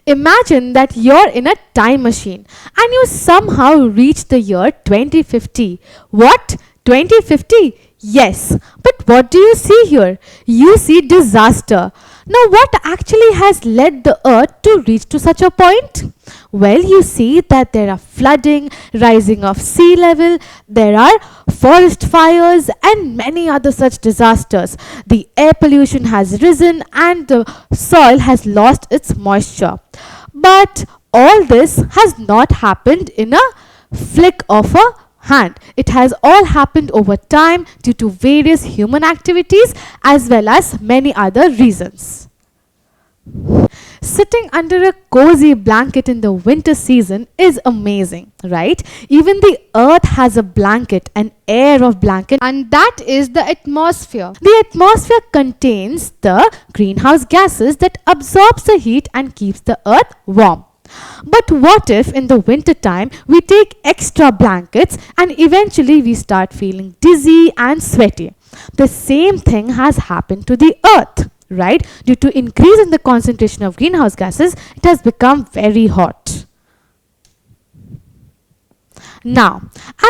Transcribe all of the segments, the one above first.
Imagine that you're in a time machine and you somehow reach the year 2050. What? 2050? Yes. But what do you see here? You see disaster. Now, what actually has led the earth to reach to such a point? Well, you see that there are flooding, rising of sea level, there are forest fires and many other such disasters. The air pollution has risen and the soil has lost its moisture. But all this has not happened in a flick of a hand. It has all happened over time due to various human activities as well as many other reasons. Sitting under a cozy blanket in the winter season is amazing, right? Even the earth has a blanket, an air of blanket, and that is the atmosphere. The atmosphere contains the greenhouse gases that absorbs the heat and keeps the earth warm. But what if in the winter time we take extra blankets and eventually we start feeling dizzy and sweaty? The same thing has happened to the earth, right? Due to increase in the concentration of greenhouse gases, it has become very hot. Now,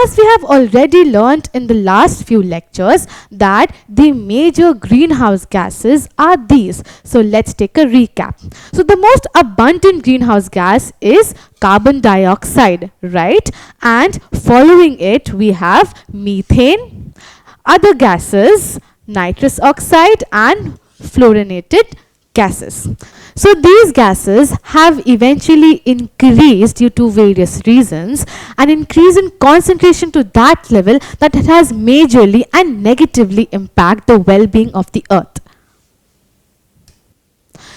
as we have already learnt in the last few lectures that the major greenhouse gases are these. So let's take a recap. So the most abundant greenhouse gas is carbon dioxide, right? And following it we have methane, other gases, nitrous oxide and fluorinated gases. So these gases have eventually increased due to various reasons, an increase in concentration to that level that it has majorly and negatively impacted the well-being of the earth.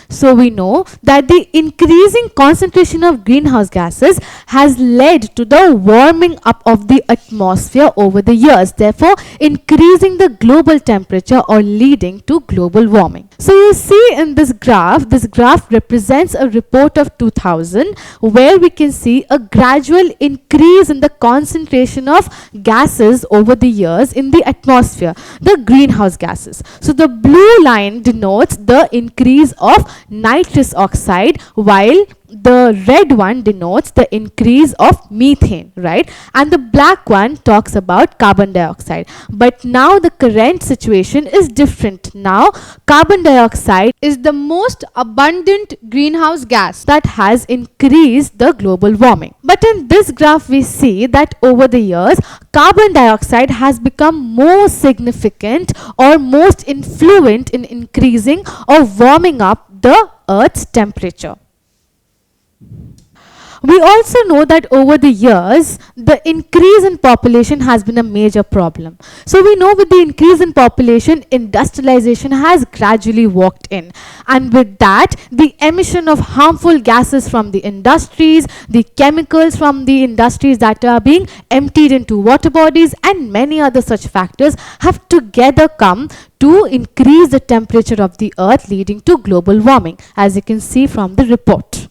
So we know that the increasing concentration of greenhouse gases has led to the warming up of the atmosphere over the years, therefore increasing the global temperature or leading to global warming. So you see in this graph represents a report of 2000 where we can see a gradual increase in the concentration of gases over the years in the atmosphere, the greenhouse gases. So the blue line denotes the increase of nitrous oxide while the red one denotes the increase of methane, right? And the black one talks about carbon dioxide. But now the current situation is different. Now carbon dioxide is the most abundant greenhouse gas that has increased the global warming. But in this graph we see that over the years carbon dioxide has become more significant or most influent in increasing or warming up the Earth's temperature. We also know that over the years, the increase in population has been a major problem. So we know with the increase in population, industrialization has gradually walked in. And with that, the emission of harmful gases from the industries, the chemicals from the industries that are being emptied into water bodies and many other such factors have together come to increase the temperature of the earth, leading to global warming, as you can see from the report.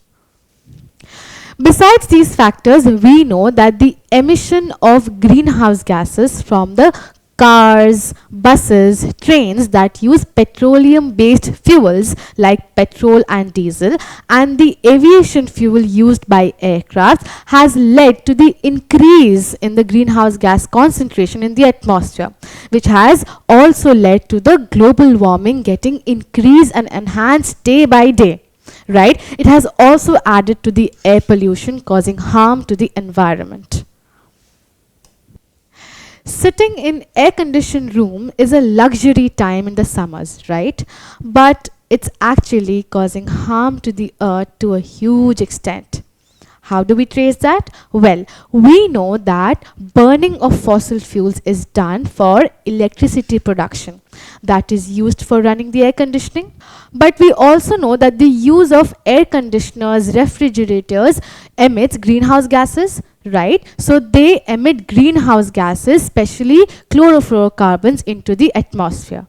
Besides these factors, we know that the emission of greenhouse gases from the cars, buses, trains that use petroleum-based fuels like petrol and diesel and the aviation fuel used by aircraft has led to the increase in the greenhouse gas concentration in the atmosphere, which has also led to the global warming getting increased and enhanced day by day. Right? It has also added to the air pollution, causing harm to the environment. Sitting in air-conditioned room is a luxury time in the summers, right? But it's actually causing harm to the earth to a huge extent. How do we trace that? Well, we know that burning of fossil fuels is done for electricity production that is used for running the air conditioning. But we also know that the use of air conditioners, refrigerators emits greenhouse gases, right? So they emit greenhouse gases, especially chlorofluorocarbons, into the atmosphere.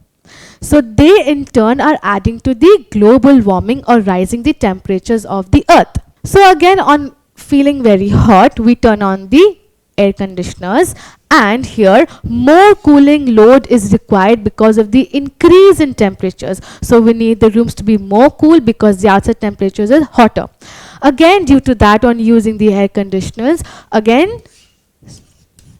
So they in turn are adding to the global warming or rising the temperatures of the earth. So again, on feeling very hot, we turn on the air conditioners and here more cooling load is required because of the increase in temperatures. So we need the rooms to be more cool because the outside temperatures are hotter. Again, due to that, on using the air conditioners, again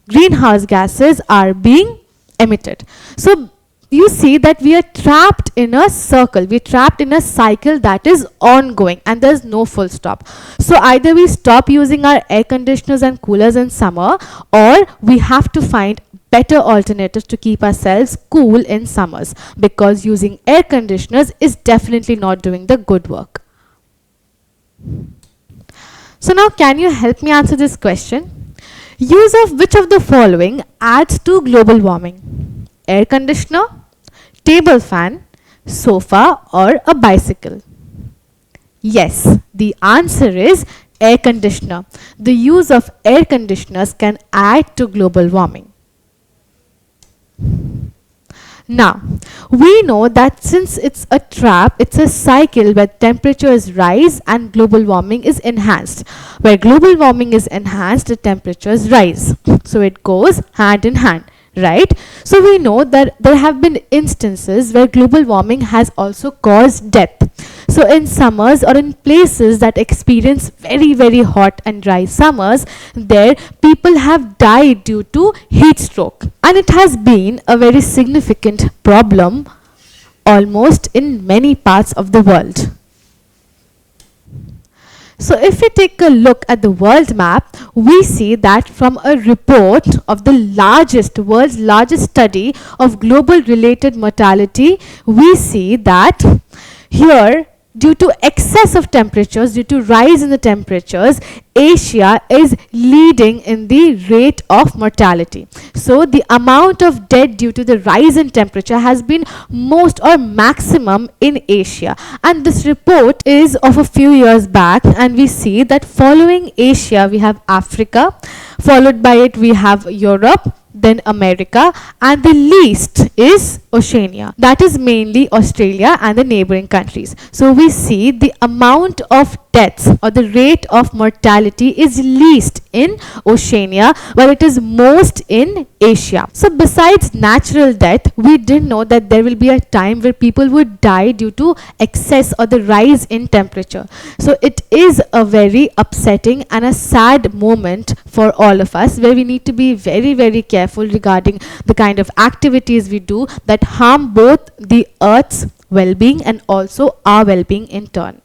greenhouse gases are being emitted. So you see that we are trapped in a circle, we're trapped in a cycle that is ongoing and there's no full stop. So either we stop using our air conditioners and coolers in summer, or we have to find better alternatives to keep ourselves cool in summers, because using air conditioners is definitely not doing the good work. So now, can you help me answer this question? Use of which of the following adds to global warming? Air conditioner, table fan, sofa, or a bicycle? Yes, the answer is air conditioner. The use of air conditioners can add to global warming. Now, we know that since it's a trap, it's a cycle where temperatures rise and global warming is enhanced. Where global warming is enhanced, the temperatures rise. So it goes hand in hand, right? So we know that there have been instances where global warming has also caused death. So in summers, or in places that experience very, very hot and dry summers, there people have died due to heat stroke. And it has been a very significant problem almost in many parts of the world. So if we take a look at the world map, we see that from a report of the world's largest study of global related mortality, we see that here, due to excess of temperatures, due to rise in the temperatures, Asia is leading in the rate of mortality. So the amount of death due to the rise in temperature has been most or maximum in Asia. And this report is of a few years back, and we see that following Asia we have Africa, followed by it we have Europe, then America, and the least is Oceania. That is mainly Australia and the neighboring countries. So we see the amount of deaths or the rate of mortality is least in Oceania, while it is most in Asia. So besides natural death, we didn't know that there will be a time where people would die due to excess or the rise in temperature. So it is a very upsetting and a sad moment for all of us, where we need to be very, very careful regarding the kind of activities we do that harm both the Earth's well-being and also our well-being in turn.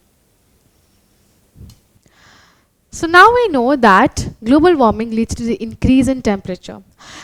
So now we know that global warming leads to the increase in temperature.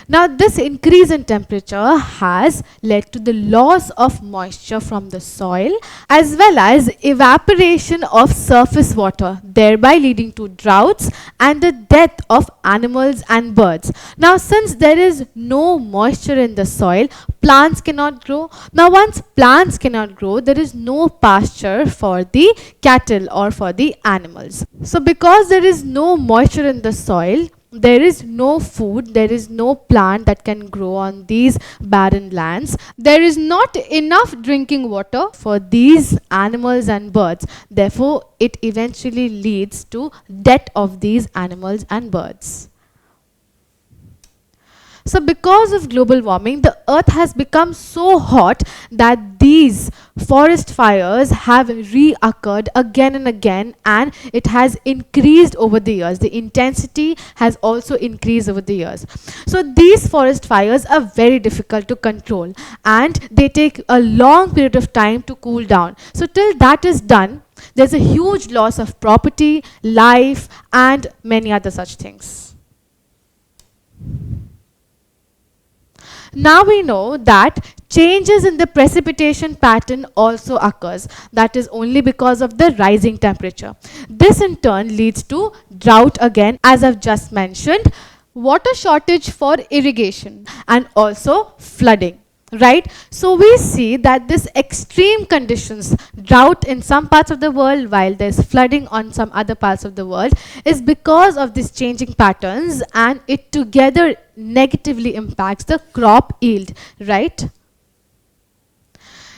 Now this increase in temperature has led to the loss of moisture from the soil, as well as evaporation of surface water, thereby leading to droughts and the death of animals and birds. Now since there is no moisture in the soil, plants cannot grow. Now once plants cannot grow, there is no pasture for the cattle or for the animals. So because there is no moisture in the soil, there is no food, there is no plant that can grow on these barren lands. There is not enough drinking water for these animals and birds. Therefore, it eventually leads to death of these animals and birds. So because of global warming, the earth has become so hot that these forest fires have reoccurred again and again, and it has increased over the years. The intensity has also increased over the years. So these forest fires are very difficult to control, and they take a long period of time to cool down. So till that is done, there's a huge loss of property, life, and many other such things. Now we know that changes in the precipitation pattern also occurs. That is only because of the rising temperature. This in turn leads to drought again, as I've just mentioned, water shortage for irrigation, and also flooding. Right? So we see that this extreme conditions, drought in some parts of the world while there's flooding on some other parts of the world, is because of these changing patterns, and it together negatively impacts the crop yield, right?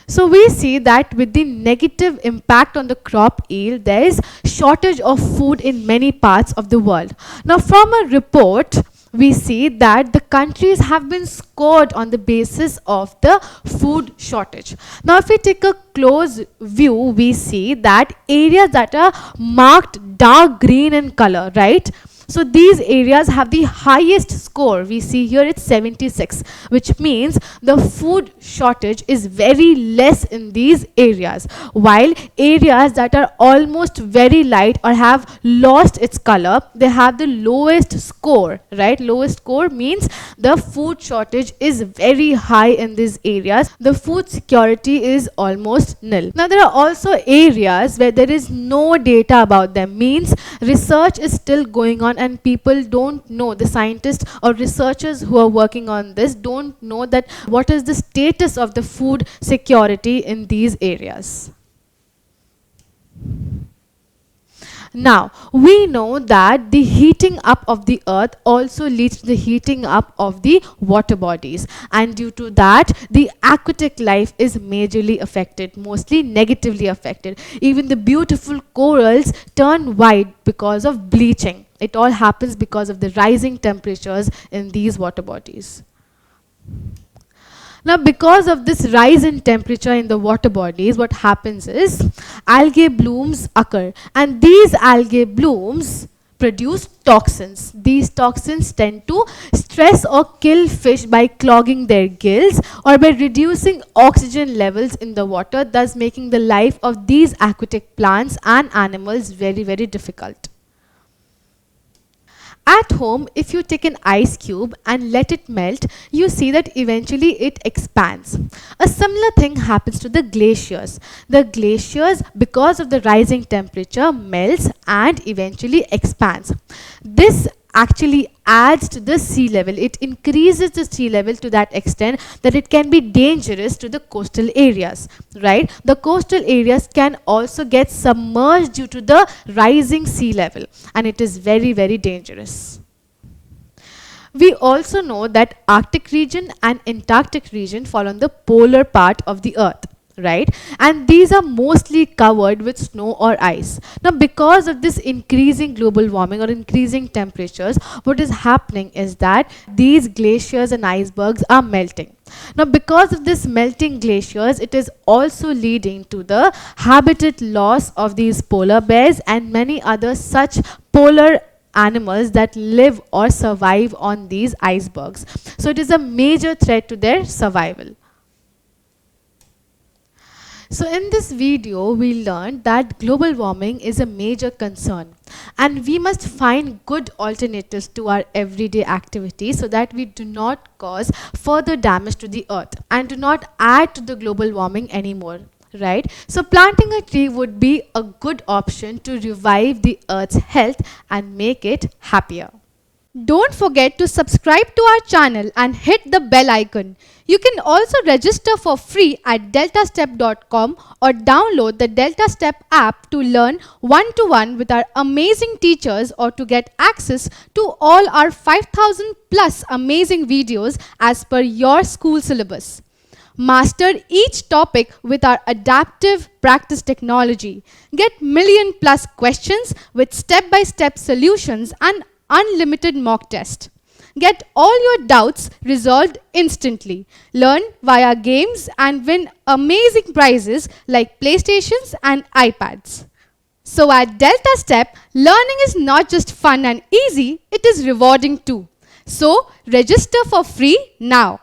So we see that with the negative impact on the crop yield, there is shortage of food in many parts of the world. Now from a report we see that the countries have been scored on the basis of the food shortage. Now, if we take a close view, we see that areas that are marked dark green in color, right? So these areas have the highest score. We see here it's 76, which means the food shortage is very less in these areas, while areas that are almost very light or have lost its color, they have the lowest score, right? Lowest score means the food shortage is very high in these areas. The food security is almost nil. Now there are also areas where there is no data about them, means research is still going on and people don't know, the scientists or researchers who are working on this don't know that what is the status of the food security in these areas. Now, we know that the heating up of the earth also leads to the heating up of the water bodies, and due to that, the aquatic life is majorly affected, mostly negatively affected. Even the beautiful corals turn white because of bleaching. It all happens because of the rising temperatures in these water bodies. Now, because of this rise in temperature in the water bodies, what happens is algae blooms occur, and these algae blooms produce toxins. These toxins tend to stress or kill fish by clogging their gills or by reducing oxygen levels in the water, thus making the life of these aquatic plants and animals very, very difficult. At home, if you take an ice cube and let it melt, you see that eventually it expands. A similar thing happens to the glaciers. The glaciers, because of the rising temperature, melts and eventually expands. This actually adds to the sea level. It increases the sea level to that extent that it can be dangerous to the coastal areas, right? The coastal areas can also get submerged due to the rising sea level, and it is very, very dangerous. We also know that Arctic region and Antarctic region fall on the polar part of the earth, right? And these are mostly covered with snow or ice. Now, because of this increasing global warming or increasing temperatures, what is happening is that these glaciers and icebergs are melting. Now, because of this melting glaciers, it is also leading to the habitat loss of these polar bears and many other such polar animals that live or survive on these icebergs. So it is a major threat to their survival. So in this video, we learned that global warming is a major concern and we must find good alternatives to our everyday activities so that we do not cause further damage to the earth and do not add to the global warming anymore. Right? So planting a tree would be a good option to revive the earth's health and make it happier. Don't forget to subscribe to our channel and hit the bell icon. You can also register for free at deltastep.com or download the DeltaStep app to learn one-to-one with our amazing teachers or to get access to all our 5,000 plus amazing videos as per your school syllabus. Master each topic with our adaptive practice technology. Get million plus questions with step-by-step solutions and unlimited mock test. Get all your doubts resolved instantly. Learn via games and win amazing prizes like PlayStations and iPads. So at DeltaStep, learning is not just fun and easy, it is rewarding too. So register for free now.